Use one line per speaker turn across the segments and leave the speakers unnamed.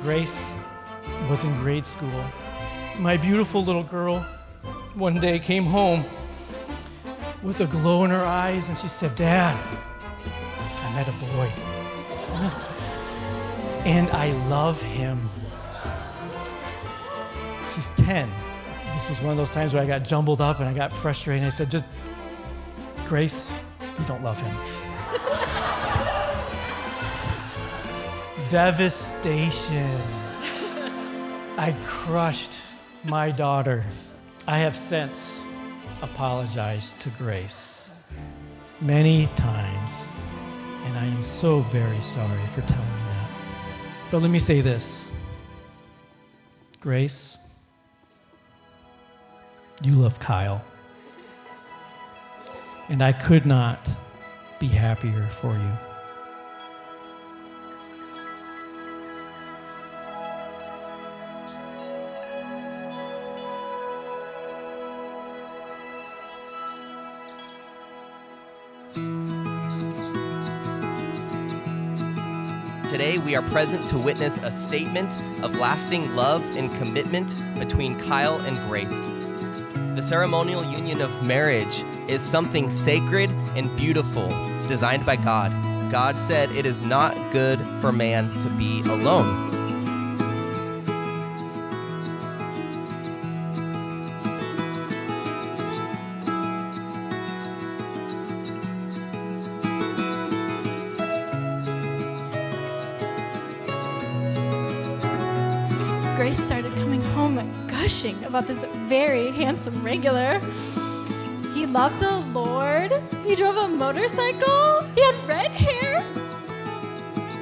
Grace was in grade school. My beautiful little girl one day came home with a glow in her eyes, and she said, "Dad, I met a boy, and I love him." She's 10. This was one of those times where I got jumbled up and I got frustrated, and I said, "Just, Grace, you don't love him." Devastation. I crushed my daughter. I have since apologized to Grace many times, and I am so very sorry for telling you that. But let me say this. Grace, you love Kyle, and I could not be happier for you.
Today, we are present to witness a statement of lasting love and commitment between Kyle and Grace. The ceremonial union of marriage is something sacred and beautiful, designed by God. God said it is not good for man to be alone.
Grace started coming home and gushing about this very handsome regular. He loved the Lord. He drove a motorcycle. He had red hair.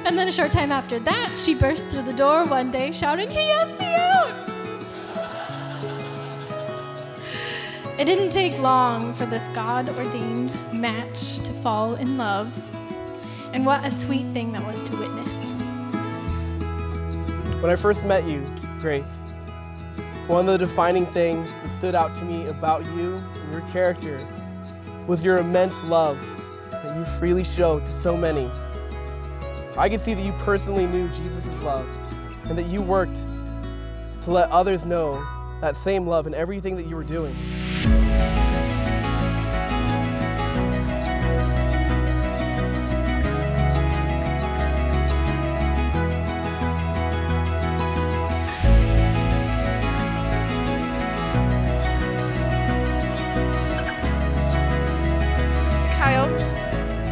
And then a short time after that, she burst through the door one day shouting, "He asked me out!" It didn't take long for this God-ordained match to fall in love. And what a sweet thing that was to witness.
When I first met you, Grace, one of the defining things that stood out to me about you and your character was your immense love that you freely showed to so many. I could see that you personally knew Jesus' love and that you worked to let others know that same love in everything that you were doing.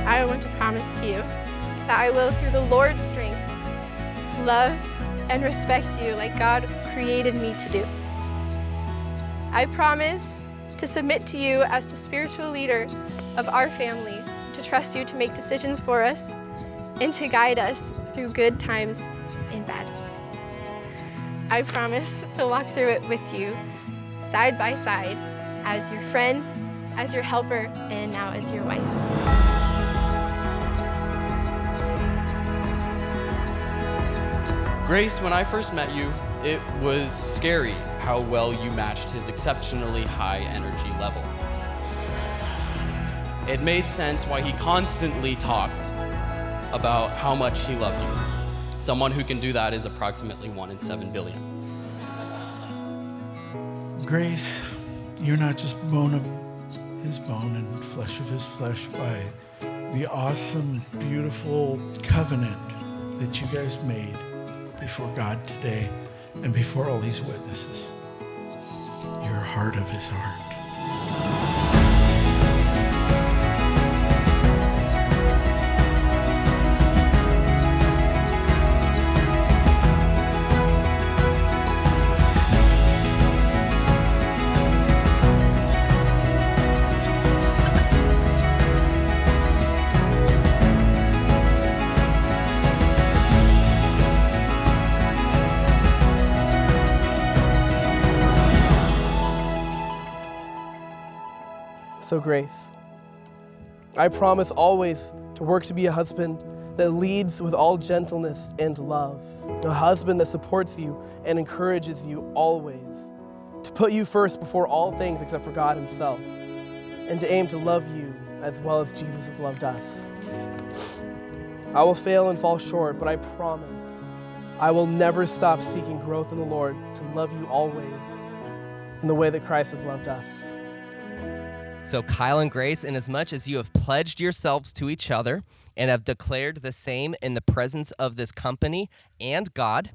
I want to promise to you that I will, through the Lord's strength, love and respect you like God created me to do. I promise to submit to you as the spiritual leader of our family, to trust you to make decisions for us, and to guide us through good times and bad. I promise to walk through it with you, side by side, as your friend, as your helper, and now as your wife.
Grace, when I first met you, it was scary how well you matched his exceptionally high energy level. It made sense why he constantly talked about how much he loved you. Someone who can do that is approximately 1 in 7 billion.
Grace, you're not just bone of his bone and flesh of his flesh by the awesome, beautiful covenant that you guys made before God today and before all these witnesses. You're a heart of his heart.
So Grace, I promise always to work to be a husband that leads with all gentleness and love, a husband that supports you and encourages you always, to put you first before all things except for God himself, and to aim to love you as well as Jesus has loved us. I will fail and fall short, but I I will never stop seeking growth in the Lord to love you always in the way that Christ has loved us.
So, Kyle and Grace, inasmuch as you have pledged yourselves to each other and have declared the same in the presence of this company and God,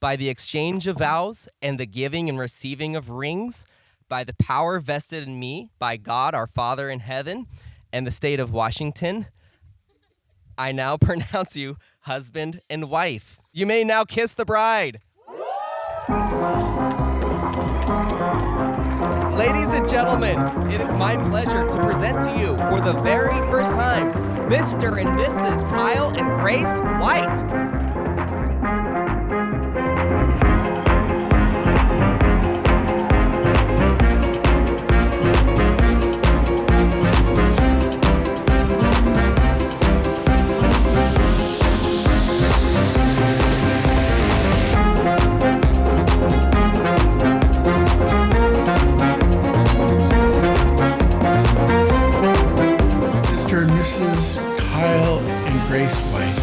by the exchange of vows and the giving and receiving of rings, by the power vested in me by God our Father in heaven and the state of Washington, I now pronounce you husband and wife. You may now kiss the bride. Ladies and gentlemen, it is my pleasure to present to you for the very first time, Mr. and Mrs. Kyle and Grace White.
Mr. and Mrs. Kyle and Grace White.